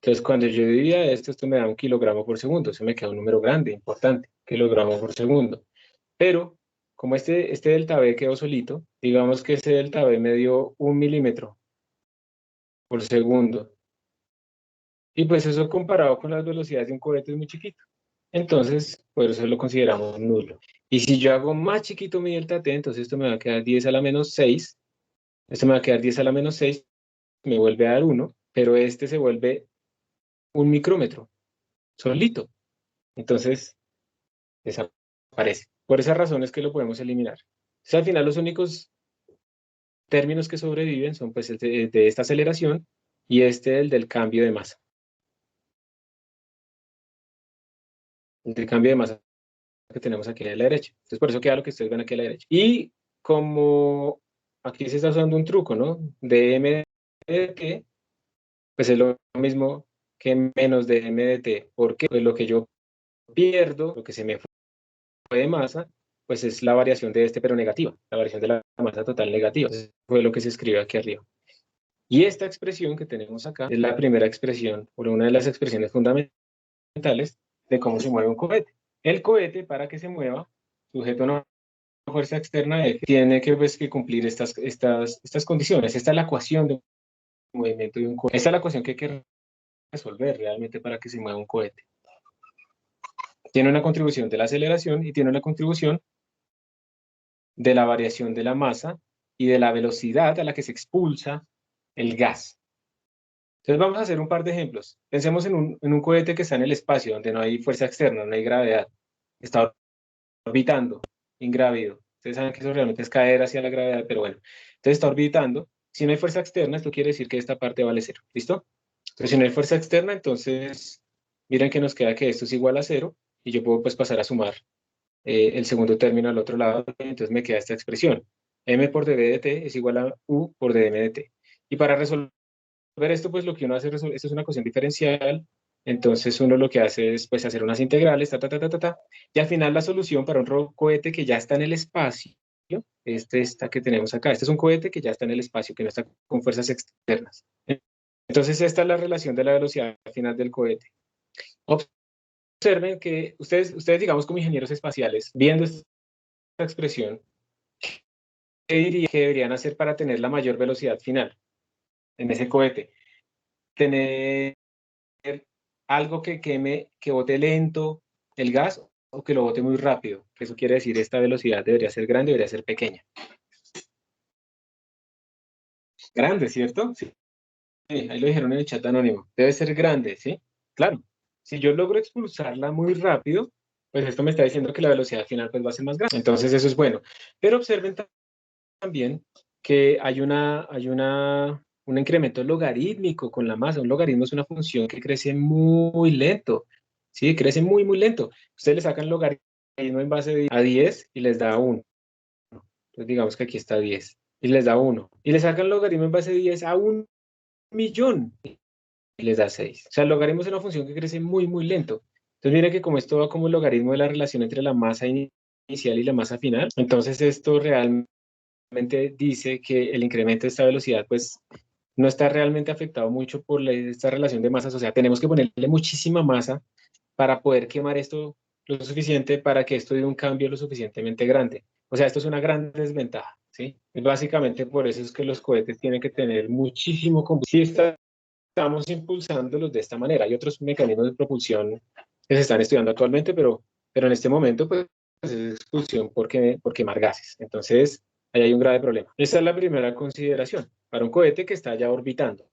Entonces, cuando yo dividía esto me da 1 kilogramo por segundo. Eso me queda un número grande, importante, kilogramo por segundo. Pero, como este delta B quedó solito, digamos que ese delta B me dio 1 milímetro por segundo. Y pues eso comparado con las velocidades de un cohete es muy chiquito. Entonces, por eso lo consideramos nulo. Y si yo hago más chiquito mi delta T, entonces esto me va a quedar 10 a la menos 6. Esto me va a quedar 10 a la menos 6, me vuelve a dar 1, pero este se vuelve 1 micrómetro, solito. Entonces, desaparece. Por esas razones que lo podemos eliminar. Entonces, al final los únicos términos que sobreviven son pues el de esta aceleración y el del cambio de masa. El del cambio de masa que tenemos aquí a la derecha. Entonces, por eso queda lo que ustedes ven aquí a la derecha. Y como aquí se está usando un truco, ¿no? De m de t, pues es lo mismo que menos de m de t. ¿Por qué? Pues lo que yo pierdo, lo que se me fue de masa, pues es la variación de este, pero negativa. La variación de la masa total negativa. Eso fue lo que se escribe aquí arriba. Y esta expresión que tenemos acá es la primera expresión, o una de las expresiones fundamentales de cómo se mueve un cohete. El cohete, para que se mueva, sujeto a una fuerza externa F, tiene que, pues, que cumplir estas condiciones. Esta es la ecuación de movimiento de un cohete. Esta es la ecuación que hay que resolver realmente para que se mueva un cohete. Tiene una contribución de la aceleración y tiene una contribución de la variación de la masa y de la velocidad a la que se expulsa el gas. Entonces vamos a hacer un par de ejemplos. Pensemos en un cohete que está en el espacio, donde no hay fuerza externa, no hay gravedad. Está orbitando, ingrávido. Ustedes saben que eso realmente es caer hacia la gravedad, pero bueno. Entonces está orbitando. Si no hay fuerza externa, esto quiere decir que esta parte vale cero. ¿Listo? Entonces si no hay fuerza externa, entonces miren que nos queda que esto es igual a cero y yo puedo pues pasar a sumar el segundo término al otro lado. Entonces me queda esta expresión. M por dB de t es igual a U por dm de t. Y para resolver esto, pues lo que uno hace, esto es una ecuación diferencial, entonces uno lo que hace es pues hacer unas integrales, y al final la solución para un cohete que ya está en el espacio, esta que tenemos acá, este es un cohete que ya está en el espacio, que no está con fuerzas externas. Entonces esta es la relación de la velocidad final del cohete. Observen que ustedes digamos como ingenieros espaciales, viendo esta expresión, ¿qué dirían que deberían hacer para tener la mayor velocidad final en ese cohete? Tener algo que queme, que bote lento el gas o que lo bote muy rápido. Eso quiere decir esta velocidad debería ser grande, debería ser pequeña. Grande, ¿cierto? Sí, ahí lo dijeron en el chat anónimo. Debe ser grande, ¿sí? Claro. Si yo logro expulsarla muy rápido, pues esto me está diciendo que la velocidad final pues va a ser más grande. Entonces eso es bueno. Pero observen también que un incremento logarítmico con la masa. Un logaritmo es una función que crece muy lento, ¿sí? Crece muy, muy lento. Ustedes le sacan logaritmo en base a 10 y les da 1. Entonces digamos que aquí está 10 y les da 1. Y le sacan logaritmo en base a 10 a 1.000.000 y les da 6. O sea, el logaritmo es una función que crece muy, muy lento. Entonces miren que como esto va como el logaritmo de la relación entre la masa inicial y la masa final, entonces esto realmente dice que el incremento de esta velocidad pues no está realmente afectado mucho por esta relación de masas, o sea, tenemos que ponerle muchísima masa para poder quemar esto lo suficiente para que esto dé un cambio lo suficientemente grande. O sea, esto es una gran desventaja, ¿sí? Básicamente por eso es que los cohetes tienen que tener muchísimo combustible. Si estamos impulsándolos de esta manera. Hay otros mecanismos de propulsión que se están estudiando actualmente, pero en este momento pues es expulsión por quemar gases. Entonces, ahí hay un grave problema. Esa es la primera consideración para un cohete que está ya orbitando.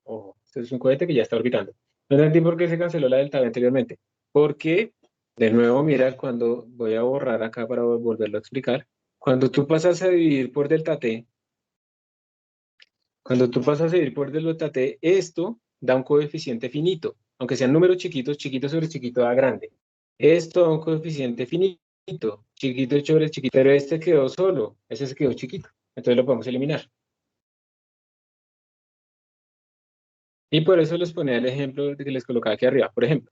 Ojo, este es un cohete que ya está orbitando. No entendí por qué se canceló la delta V anteriormente. Porque, de nuevo, mira, cuando voy a borrar acá para volverlo a explicar, cuando tú pasas a dividir por delta T, cuando tú pasas a dividir por delta T, esto da un coeficiente finito. Aunque sean números chiquitos, chiquito sobre chiquito da grande. Esto da un coeficiente finito, chiquito sobre chiquito, pero este quedó solo, ese se quedó chiquito. Entonces lo podemos eliminar. Y por eso les ponía el ejemplo que les colocaba aquí arriba. Por ejemplo,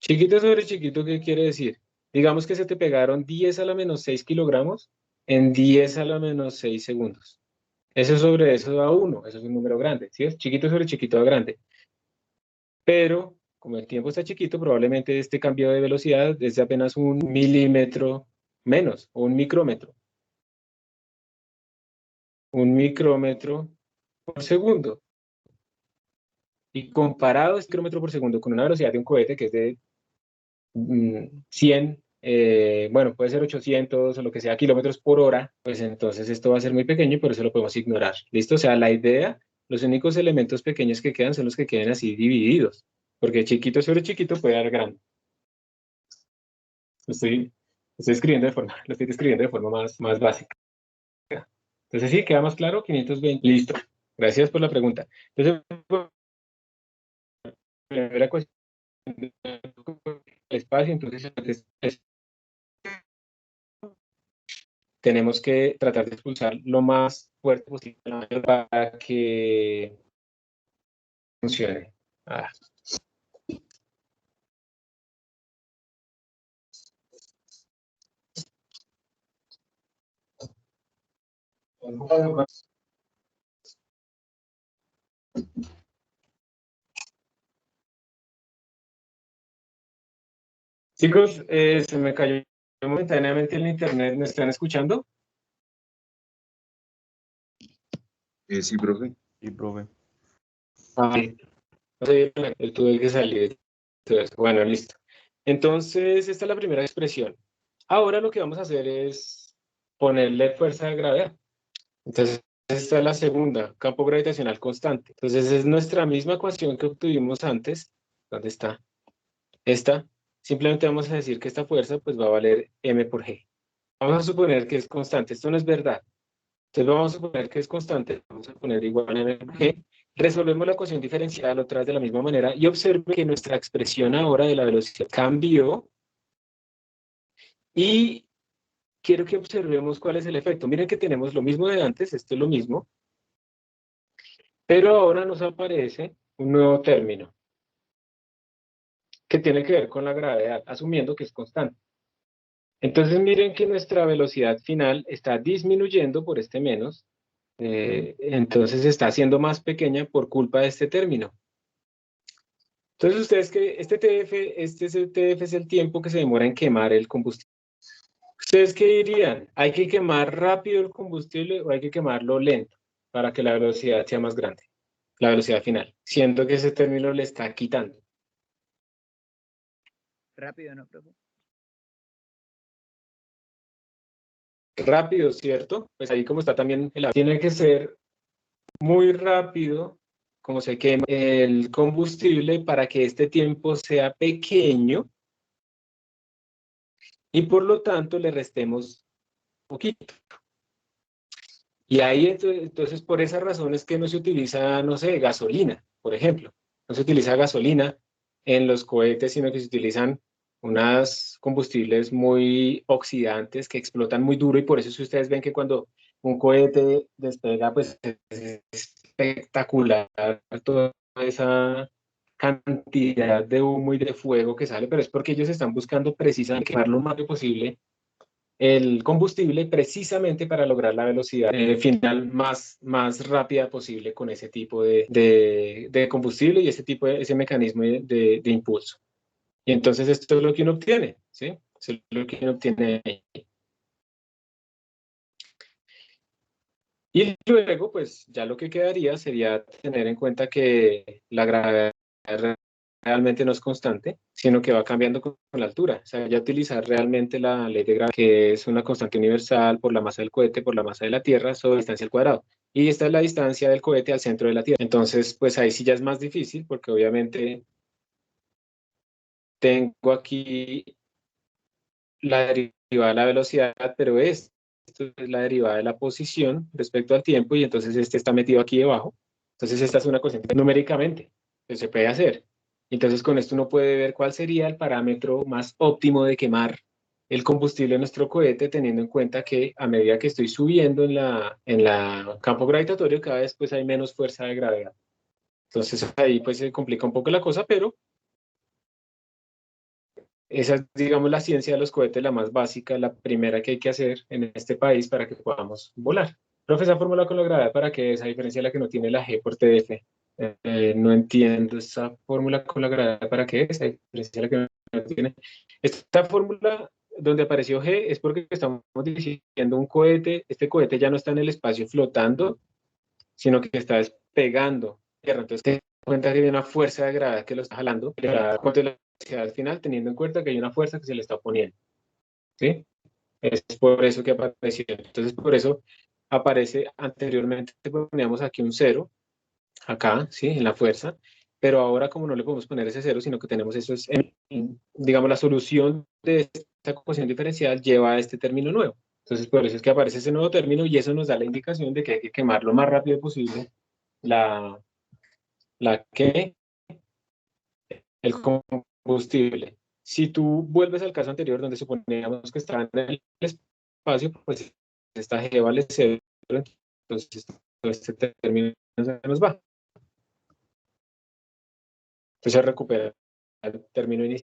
chiquito sobre chiquito, ¿qué quiere decir? Digamos que se te pegaron 10 a la menos 6 kilogramos en 10 a la menos 6 segundos. Eso sobre eso da 1, eso es un número grande, ¿sí? Chiquito sobre chiquito da grande. Pero como el tiempo está chiquito, probablemente este cambio de velocidad es de apenas 1 milímetro menos, o un micrómetro. 1 micrómetro por segundo. Y comparado este kilómetro por segundo con una velocidad de un cohete que es de 100, bueno, puede ser 800 o lo que sea kilómetros por hora, pues entonces esto va a ser muy pequeño y por eso lo podemos ignorar. ¿Listo? O sea, la idea, los únicos elementos pequeños que quedan son los que queden así divididos, porque chiquito sobre chiquito puede dar grande. Lo estoy escribiendo lo estoy describiendo de forma más básica. Entonces sí, queda más claro, 520. Listo. Gracias por la pregunta. Entonces, primera cuestión, el espacio, entonces tenemos que tratar de expulsar lo más fuerte posible para que funcione. Ah. Chicos, se me cayó momentáneamente el internet. ¿Me están escuchando? Sí, profe. Sí, profe. Sí. Tuve que salir. Entonces, bueno, listo. Entonces, esta es la primera expresión. Ahora lo que vamos a hacer es ponerle fuerza de gravedad. Entonces, esta es la segunda, campo gravitacional constante. Entonces, es nuestra misma ecuación que obtuvimos antes. ¿Dónde está? Esta. Simplemente vamos a decir que esta fuerza pues va a valer m por g. Vamos a suponer que es constante. Esto no es verdad. Entonces vamos a suponer que es constante. Vamos a poner igual a m por g. Resolvemos la ecuación diferencial otra vez de la misma manera y observe que nuestra expresión ahora de la velocidad cambió y quiero que observemos cuál es el efecto. Miren que tenemos lo mismo de antes, esto es lo mismo, pero ahora nos aparece un nuevo término que tiene que ver con la gravedad, asumiendo que es constante. Entonces miren que nuestra velocidad final está disminuyendo por este menos, entonces está siendo más pequeña por culpa de este término. Entonces ustedes que este TF es el tiempo que se demora en quemar el combustible. ¿Ustedes qué dirían? ¿Hay que quemar rápido el combustible o hay que quemarlo lento para que la velocidad sea más grande? La velocidad final, siendo que ese término le está quitando. Rápido, ¿no, profe? rápido, ¿cierto? Pues ahí como está también el avión, tiene que ser muy rápido como se quema el combustible para que este tiempo sea pequeño y por lo tanto le restemos poquito. Y ahí entonces por esa razón es que no se utiliza, no sé, gasolina, por ejemplo. No se utiliza gasolina en los cohetes, sino que se utilizan unos combustibles muy oxidantes que explotan muy duro y por eso si ustedes ven que cuando un cohete despega, pues es espectacular toda esa cantidad de humo y de fuego que sale, pero es porque ellos están buscando precisamente quemar lo más rápido posible el combustible precisamente para lograr la velocidad final más rápida posible con ese tipo de combustible y ese mecanismo de impulso. Y entonces esto es lo que uno obtiene, ¿sí? Eso es lo que uno obtiene ahí. Y luego, pues ya lo que quedaría sería tener en cuenta que la gravedad realmente no es constante, sino que va cambiando con la altura. O sea, ya utilizar realmente la ley de gravedad, que es una constante universal por la masa del cohete, por la masa de la Tierra, sobre distancia al cuadrado. Y esta es la distancia del cohete al centro de la Tierra. Entonces, pues ahí sí ya es más difícil, porque obviamente tengo aquí la derivada de la velocidad, pero esto es la derivada de la posición respecto al tiempo, y entonces este está metido aquí debajo. Entonces esta es una constante numéricamente que se puede hacer. Entonces con esto uno puede ver cuál sería el parámetro más óptimo de quemar el combustible de nuestro cohete, teniendo en cuenta que a medida que estoy subiendo en la campo gravitatorio, cada vez pues hay menos fuerza de gravedad. Entonces ahí pues se complica un poco la cosa, pero esa es, digamos, la ciencia de los cohetes, la más básica, la primera que hay que hacer en este país para que podamos volar. Profe, esa fórmula con la gravedad, ¿para qué es? A diferencia de la que no tiene la G por TF. No entiendo esa fórmula con la gravedad, ¿para qué es? A diferencia de la que no tiene. Esta fórmula donde apareció G es porque estamos diciendo un cohete, este cohete ya no está en el espacio flotando, sino que está despegando. Entonces, te das cuenta que hay una fuerza de gravedad que lo está jalando. ¿Cuánto es la velocidad al final? Teniendo en cuenta que hay una fuerza que se le está oponiendo. ¿Sí? Es por eso que apareció. Entonces, por eso aparece anteriormente, poníamos aquí un cero, acá, ¿sí? En la fuerza. Pero ahora, como no le podemos poner ese cero, sino que tenemos eso, es, digamos, la solución de esta ecuación diferencial lleva a este término nuevo. Entonces, por eso es que aparece ese nuevo término y eso nos da la indicación de que hay que quemar lo más rápido posible la, que el combustible. Si tú vuelves al caso anterior donde suponíamos que estaba en el espacio, pues esta G vale 0, entonces todo este término se nos va. Entonces recupera el término inicial.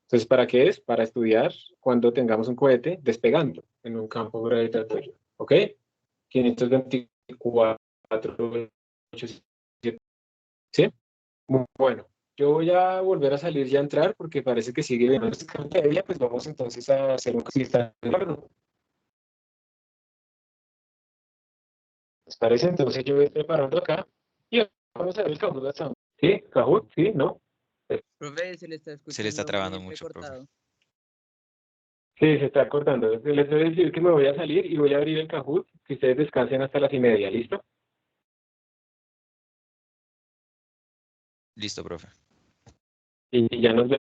Entonces, ¿para qué es? Para estudiar cuando tengamos un cohete despegando en un campo gravitatorio. ¿Ok? 524,87. ¿Sí? Muy bueno. Yo voy a volver a salir y a entrar porque parece que sigue viendo esta pantalla, pues vamos entonces a hacer un si está de acuerdo. ¿Les parece? Entonces yo voy preparando acá y vamos a ver el Kahoot hasta. ¿Sí? ¿Kahoot? ¿Sí? ¿No? Profe, se le está Se le escuchando está trabando muy mucho, profe. entrecortado. Sí, se está cortando. Les voy a decir que me voy a salir y voy a abrir el Kahoot, que ustedes descansen hasta las 1:30, ¿listo? Listo, profe. Y ya nos vemos.